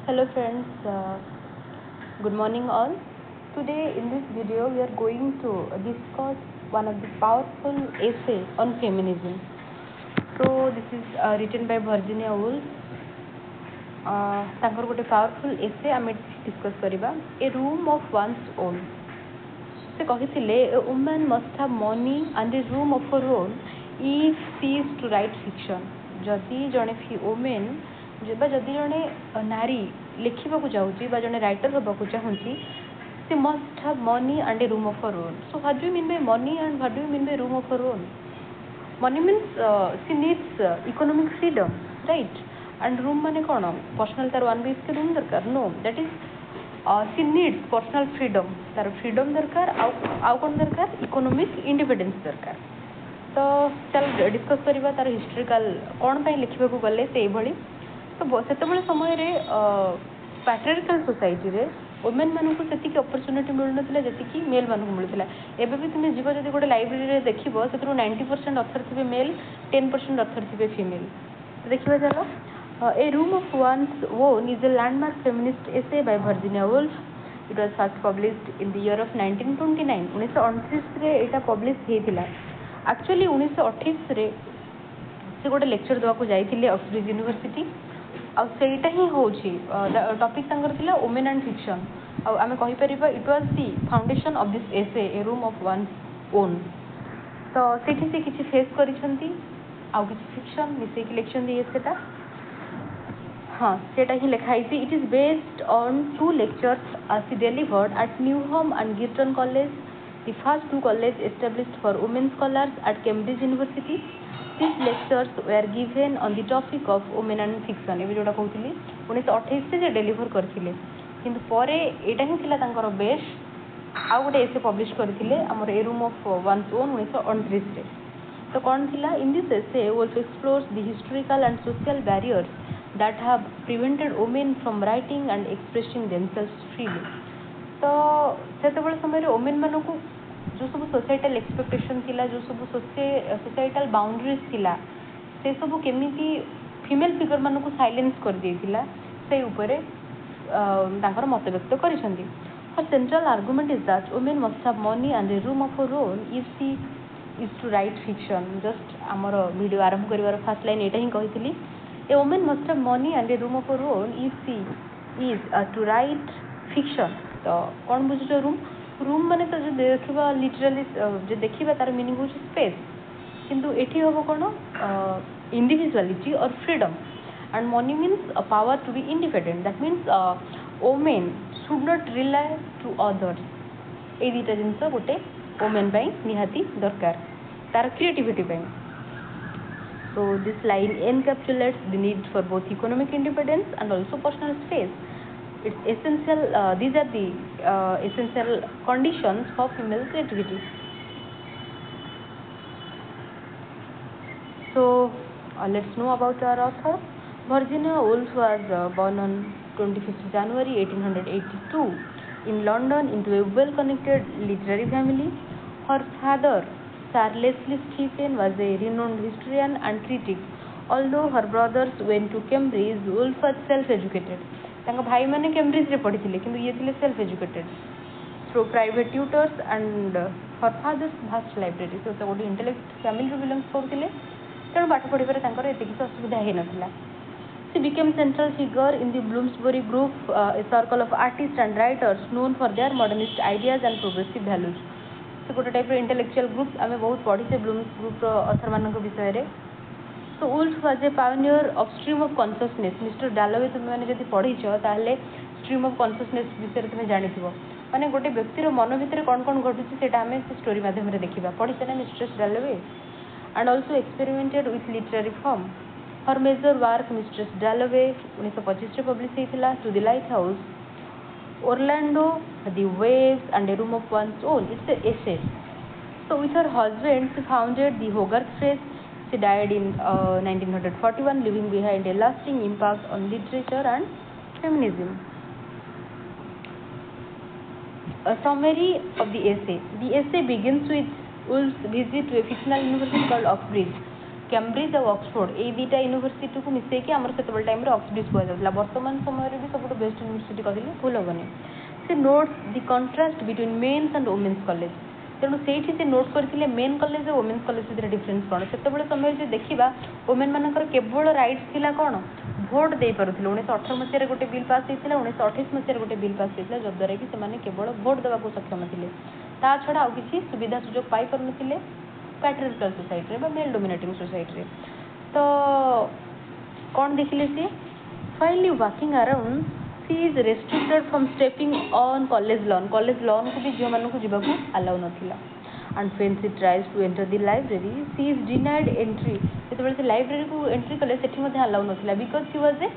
Hello friends, good morning all. Today in this video we are going to discuss one of the powerful essay on feminism. So this is written by Virginia Woolf. ତାଙ୍କର ଗୋଟେ powerful ଏସେ ଆମେ ଡିସ୍କସ୍ କରିବା a room of one's own. ସେ କହିଥିଲେ a woman must have money and a room of her own if she is to write fiction. ଯଦି ଜଣେ ଓମେନ୍ ବା ଯଦି ଜଣେ ନାରୀ ଲେଖିବାକୁ ଚାହୁଁଛି ବା ଜଣେ ରାଇଟର୍ ହେବାକୁ ଚାହୁଁଛି, ସେ must have money and a room of her own. So what do you mean by money and what do you mean by room of her own? Money means she needs economic freedom, right? And room ମାନେ କ'ଣ? Personal ତାର 1 BHK room ଦରକାର? No, that is she needs personal freedom. ତାର freedom ଦରକାର, ଆଉ କ'ଣ ଦରକାର? Economic independence ଦରକାର। ତ ଚାଲ ଡିସ୍କସ୍ କରିବା ତାର ହିଷ୍ଟ୍ରିକାଲ କ'ଣ ପାଇଁ ଲେଖିବାକୁ ଗଲେ ସେ ଏଇଭଳି। ତ ସେତେବେଳେ ସମୟରେ ପାଟ୍ରିଆର୍କାଲ ସୋସାଇଟିରେ ଓମେନ୍ ମାନଙ୍କୁ ସେତିକି ଅପରଚ୍ୟୁନିଟି ମିଳୁନଥିଲା ଯେତିକି ମେଲ୍ ମାନଙ୍କୁ ମିଳୁଥିଲା। ଏବେ ବି ତୁମେ ଯିବ ଯଦି ଗୋଟେ ଲାଇବ୍ରେରୀରେ ଦେଖିବ, ସେଥିରୁ 90% ଅଥର ଥିବେ ମେଲ୍, 10% ଅଥର ଥିବେ ଫିମେଲ୍। ଦେଖିବା ଚାଲ। A Room of One's Own is a landmark feminist essay by Virginia Woolf. It was first published in the year of 1929. 1929 ଏଇଟା ପବ୍ଲିଶ ହେଇଥିଲା। ଆକ୍ଚୁଆଲି 1928 ସେ ଗୋଟେ ଲେକ୍ଚର ଦେବାକୁ ଯାଇଥିଲେ ଅକ୍ସବ୍ରିଜ ୟୁନିଭର୍ସିଟି। ଆଉ ସେଇଟା ହିଁ ହେଉଛି ଟପିକ୍ ତାଙ୍କର ଥିଲା ଓମେନ୍ ଆଣ୍ଡ ଫିକ୍ସନ୍। ଆଉ ଆମେ କହିପାରିବା it was the foundation of this essay a room of one's own. ତ ସେଇଠି ସେ କିଛି ଫେସ୍ କରିଛନ୍ତି, ଆଉ କିଛି ଫିକ୍ସନ୍ ମିଶେଇକି ଲେଖିଛନ୍ତି ଏସେଟା। ହଁ, ସେଇଟା ହିଁ ଲେଖା ହେଇଛି। It is based on 2 lectures she delivered at Newham and Girton College, the first 2 colleges established for women scholars at Cambridge University. These lectures were given on the topic of women and fiction. ଏବେ ଯେଉଁଟା କହୁଥିଲି 1928 ସେ deliver କରିଥିଲେ, କିନ୍ତୁ ପରେ ଏଇଟା ହିଁ ଥିଲା ତାଙ୍କର ବେସ୍। ଆଉ ଗୋଟେ ଏସେ ପବ୍ଲିଶ କରିଥିଲେ ଆମର a room of one's own 1929। ତ କ'ଣ ଥିଲା? In this essay Woolf explores the historical and social barriers that have prevented women from writing and expressing themselves freely. ତ ସେତେବେଳେ ସମୟରେ ଓମେନ୍ ମାନଙ୍କୁ ଯେଉଁ ସବୁ ସୋସାଇଟାଲ ଏକ୍ସପେକ୍ଟେସନ୍ ଥିଲା, ଯେଉଁ ସବୁ ସୋସାଇଟାଲ ବାଉଣ୍ଡରିଜ୍ ଥିଲା, ସେସବୁ କେମିତି ଫିମେଲ୍ ଫିଗର ମାନଙ୍କୁ ସାଇଲେନ୍ସ କରିଦେଇଥିଲା, ସେଇ ଉପରେ ତାଙ୍କର ମତବ୍ୟକ୍ତ କରିଛନ୍ତି। Her central argument is that women must have money and a room of her own if she is to write fiction. Just ଆମର ଭିଡ଼ିଓ ଆରମ୍ଭ କରିବାର ଫାର୍ଷ୍ଟ ଲାଇନ୍ ଏଇଟା ହିଁ କହିଥିଲି। A woman must have money and a room of her own if she is to write fiction. ତ କ'ଣ ବୁଝୁଛ room? Room ମାନେ ତ ଯଦି ଦେଖିବା ଲିଟରାଲି ଯଦି ଦେଖିବା ତାର ମିନିଂ ହେଉଛି ସ୍ପେସ୍, କିନ୍ତୁ ଏଠି ହେବ କ'ଣ? Individuality or freedom. And money means power to be independent. That means women should not rely to others. ଏଇ ଦୁଇଟା ଜିନିଷ ଗୋଟେ ଓମେନ୍ ପାଇଁ ନିହାତି ଦରକାର ତାର କ୍ରିଏଟିଭିଟି ପାଇଁ। So this line encapsulates the need for both economic independence and also personal space. It's essential. These are the essential conditions for female creativity. So let's know about our author. Virginia Woolf was born on 25th January 1882 in London into a well-connected literary family. Her father, Sir Leslie Stephen, was a renowned historian and critic. Although her brothers went to Cambridge, Woolf was self-educated. ତାଙ୍କ ଭାଇମାନେ କେମ୍ବ୍ରିଜରେ ପଢ଼ିଥିଲେ, କିନ୍ତୁ ଇଏ ଥିଲେ self educated through private tutors and her father's vast library. ସେ ଗୋଟେ intellect ଫ୍ୟାମିଲିରୁ belongs କରୁଥିଲେ, ତେଣୁ ପାଠ ପଢ଼ିବାରେ ତାଙ୍କର ଏତେ କିଛି ଅସୁବିଧା ହେଇନଥିଲା। She became central figure in the Bloomsbury Group, a circle of artists and writers known for their modernist ideas and progressive values. ସେ ଗୋଟେ ଟାଇପ୍ର ଇଣ୍ଟେଲେକ୍ଚୁଆଲ୍ ଗ୍ରୁପ୍, ଆମେ ବହୁତ ପଢ଼ିଛେ ବ୍ଲୁମ୍ସ ଗ୍ରୁପ୍ର ଅଥରମାନଙ୍କ ବିଷୟରେ। So Woolf was a pioneer of stream of consciousness. Mister Dalloway ତୁମେମାନେ ଯଦି ପଢ଼ିଛ ତାହେଲେ ଷ୍ଟ୍ରିମ୍ ଅଫ୍ କନସିୟସନେସ୍ ବିଷୟରେ ତୁମେ ଜାଣିଥିବ। ମାନେ ଗୋଟେ ବ୍ୟକ୍ତିର ମନ ଭିତରେ କ'ଣ କ'ଣ ଘଟୁଛି ସେଇଟା ଆମେ ସେ ଷ୍ଟୋରି ମାଧ୍ୟମରେ ଦେଖିବା। ପଢ଼ିଛେ ନା mistress Dalloway? And also experimented with literary form. Her major work mistress Dalloway 1925ରେ ପବ୍ଲିଶ ହେଇଥିଲା। To the lighthouse, Orlando, The Waves and a Room of One's Own. It's an essay. So with her husband she founded the Hogarth Press. She died in 1941, leaving behind a lasting impact on literature and feminism. A summary of the essay. The essay begins with Woolf's visit to a fictional university called Oxbridge. Cambridge और Oxford ये दुटा university को मिसेकी आमर से time Oxbridge कहला वर्तमान समय भी सब बेस्ट यूनिवर्सिटी कहले भूल हेनी से notes the contrast between men's and women's college तेणु से नोट करते मेन कॉलेज और वुमेन्स कॉलेज भितर डिफरेन्स कौन से समय जो देखा वुमेन मानकर केवल राइट्स थिला कौन भोट दे पारुथिले 1918 मसीह गोटे बिल पास होता 1928 मसीह गोटे बिल पास होता जद्वारा कि से केवल भोट देवा सक्षम थे ता छड़ा आउ किसी सुविधा सुजोग पाई पारुनथिले पैट्रियार्कल सोसाइटी रे मेल डोमिनेटिंग सोसाइटी रे तो कौन देखिले she finally walking around she is restricted from stepping on college lawn को भी झील मानक जावाक अलाउ नथिला and when she tries to enter the library she is denied entry जेतेबेले से लाइब्रेरी को एंट्री कले सेठी मध्ये अलाउ नथिला because she was a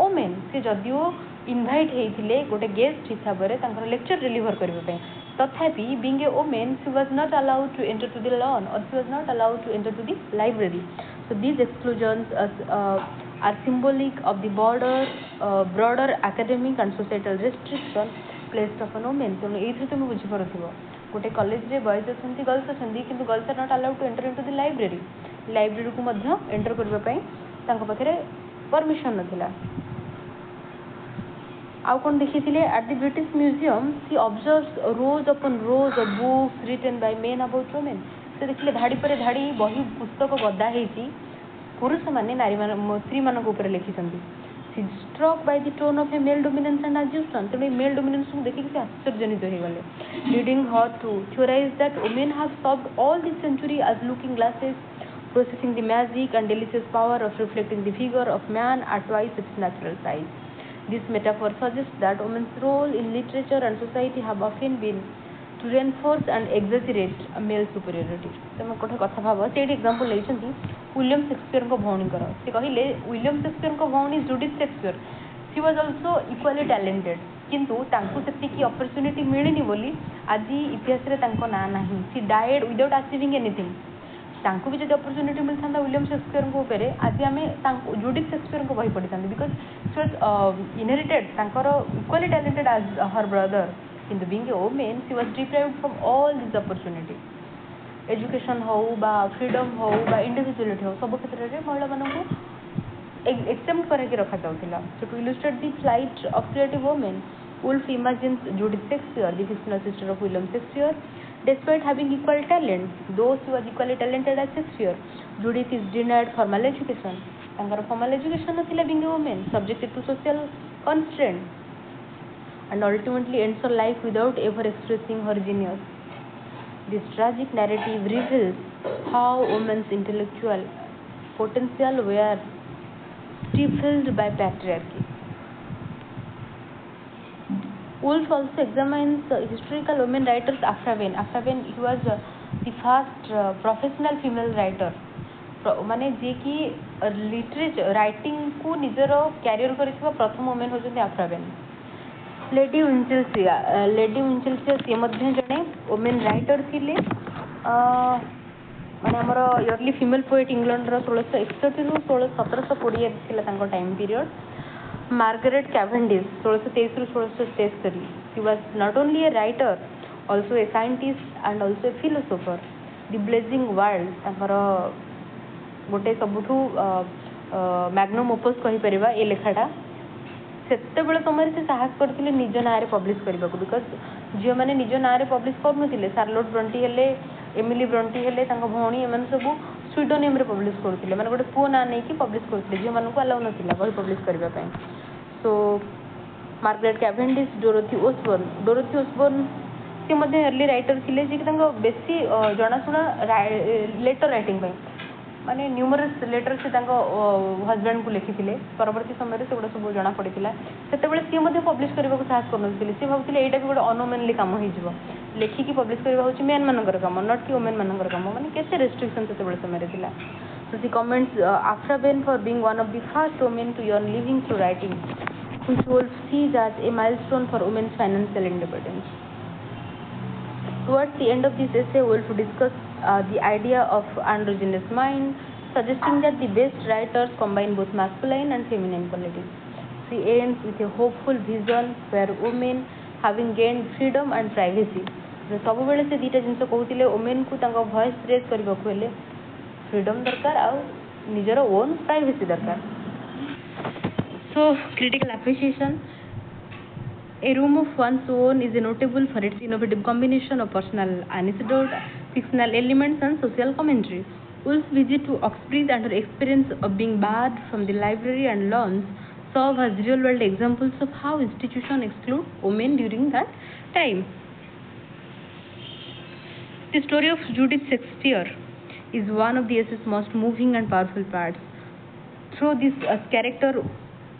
woman she जदिओ इनवाइट होते गोटे गेस्ट हिसाब से लेक्चर डिलीवर करने तथापि being a woman she was not allowed to enter to the lawn और she was not allowed to enter to the library so these exclusions are symbolic of the broader academic and societal restriction placed upon women तेणु ये तुम बुझीपार गोटे college रे boys अच्छा girls अच्छा किंतु girls are not allowed to enter into the library को मध्य एंटर करने पाखे परमिशन नथिला आउ कौन देखी at the British Museum she observes rows upon rows of books written by men about women से देखिले धाड़ी पर धाड़ी बही पुस्तक गदा होती पुरुष माने नारी स्त्री मान लिखिं she struck by the tone of a male dominance and education तेणु मेल डोमिनेंस को देखिक से आश्चर्यजनित हो गले reading her to theorize that women have solved all this century as looking glasses processing the magic and delicious power of reflecting the figure of man at twice its natural size. This metaphor suggests that women's role in literature and society have often been to reinforce and exaggerate a male superiority. तुम गोटे कथा भाव से example लेछंती William Shakespeare को भौणीकर से कहले William Shakespeare को भौणी Judith Shakespeare she was also equally talented किंतु तांको सेतिकी अपॉर्चुनिटी मिलिनी बोली आज इतिहास रे तांको ना नाही she died without achieving anything तांको भी जब अपॉर्चुनिटी मिलता विलियम शेक्सपियर को ऊपर आज आम जुडिथ शेक्सपियर को बही पढ़ी था because she was inherited equally talented as her brother किंतु being a woman she was deprived from all this opportunity education हो बा फ्रीडम हो बा इंडिविजुअलिटी हो सब क्षेत्र में महिला मानक एक्सेप्ट करके रखा जाउथिला so to illustrate the plight of creative women Woolf imagines Judith Shakespeare the fictional sister of William Shakespeare despite having equal talent though she was equally talented as Shakespeare Judith is denied formal education tankar formal education nathila being a woman subjected to social constraint and ultimately ends her life without ever expressing her genius. This tragic narrative reveals how women's intellectual potential were stifled by patriarchy. Woolf also examines historical women writers Aphra Behn. Aphra Behn, he was the first professional female writer. माने जे कि literature writing को निजर career करिथिबा प्रथम women होजंती आफ्रा Ben. Lady विंचेल्सिया से मध्य जने women writer थिले माने हमर इयरली फीमेल पोएट इंग्लैंड रो 1661 रु 1720 थिला तांको time period. Margaret Cavendish 1623 to 1673 she was not only a writer also a scientist and also a philosopher. The Blazing World तांकर गोटे सबुठू मैग्नम ओपस कहि परिबा ए लेखाटा सेते बेले समय से साहस करथिले निज नारे पब्लिश करबा को बिकॉज जे माने निज नारे पब्लिश करनथिले शार्लोट ब्रंटी हेले एमिली ब्रंटी हेले तांको भौणी एमन सब स्वीडोनियम रे पब्लिश करथिले माने गोटे पो ना नै कि पब्लिश करथिले जे मानको अलाउ नथिला बही पब्लिश करबा पई. सो मार्गरेट कैवेंडिश डोरोथी ओसबोर्न से मध्य अर्ली राइटर थिले जे कि तांको बेसी जणाशुना लेटर राइटिंग पई माने न्यूमरस लेटर से तांको हस्बैंड को लिखिथिले परवर्ती समय रे सेगुडा सब जना पड़िथिला सेते बेले सी मध्य पब्लिश करबा को साहस करनथिले सी भाबथिले एटा भी गोटे अनोमेनली काम होई जिवो लेखिकी पब्लिश करबा होची मेन मानकर काम नॉट कि वुमेन मानकर काम माने केते रेस्ट्रिक्शन सेते बेले समय रे थिला. So she comments Aphra Behn for being one of the first women to earn living through writing, which Woolf sees as a milestone for women's financial independence. Towards the end of this essay, Woolf discusses the idea of androgynous mind, suggesting that the best writers combine both masculine and feminine qualities. She ends with a hopeful vision where women, having gained freedom and privacy, सब बेले से दीटा जिनस कहते women को voice raise करने freedom दरकार निजर own privacy दरकार. So critical appreciation. A room of one's own is notable for its innovative combination of personal anecdote, fictional elements, and social commentary. Woolf's visit to Oxbridge and her experience of being barred from the library and lawns serve as real-world examples of how institutions exclude women during that time. The story of Judith Shakespeare is one of the essay's most moving and powerful parts. Through this character,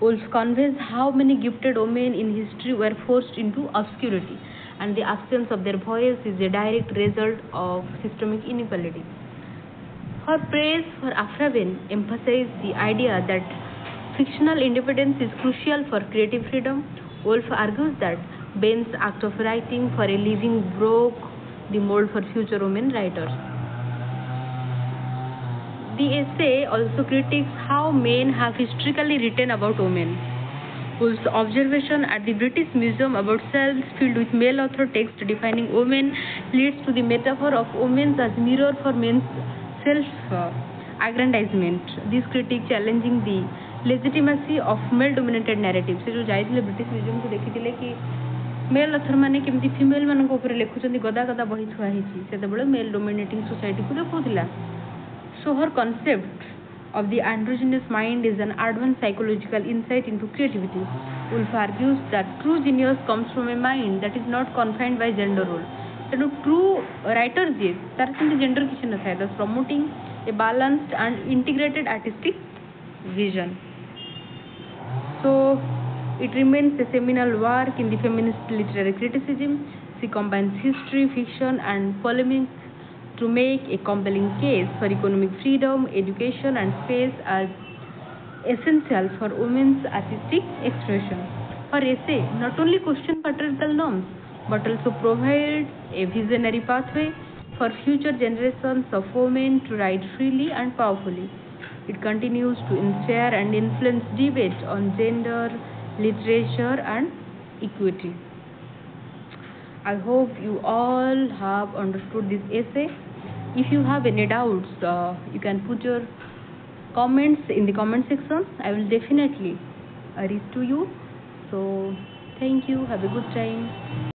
Woolf conveys how many gifted women in history were forced into obscurity, and the absence of their voice is a direct result of systemic inequality. Her praise for Aphra Behn emphasized the idea that fictional independence is crucial for creative freedom. Woolf argues that Behn's act of writing for a living broke the mold for future women writers. The essay also critiques how men have historically written about women. Woolf's observation at the British Museum about cells filled with male author text defining women leads to the metaphor of women as mirror for men's self-aggrandizement. This critique challenging the legitimacy of male-dominated narratives. से जो जाइए British museum को देखी कि mail Athar मैंने केमती female मानक ऊपर लिखुचंदी गदा गदा बही थुआ हिची सेतेबेले मेल डोमिनेटिंग सोसाइटी को देखौथिला. So her concept of the androgynous mind is an advanced psychological insight into creativity. Woolf argues that true genius comes from a mind that is not confined by gender role. तेणु true writer जी तार सेमती gender किसी न था. Thus promoting a balanced and integrated artistic vision. So it remains a seminal work in the feminist literary criticism. She combines history, fiction, and polemic to make a compelling case for economic freedom, education, and space as essential for women's artistic expression. Her essay not only questions patriarchal norms but also provides a visionary pathway for future generations of women to write freely and powerfully. It continues to inspire and influence debate on gender, literature, and equity. I hope you all have understood this essay. If you have any doubts, you can put your comments in the comment section. I will definitely reach to you. So thank you. Have a good time.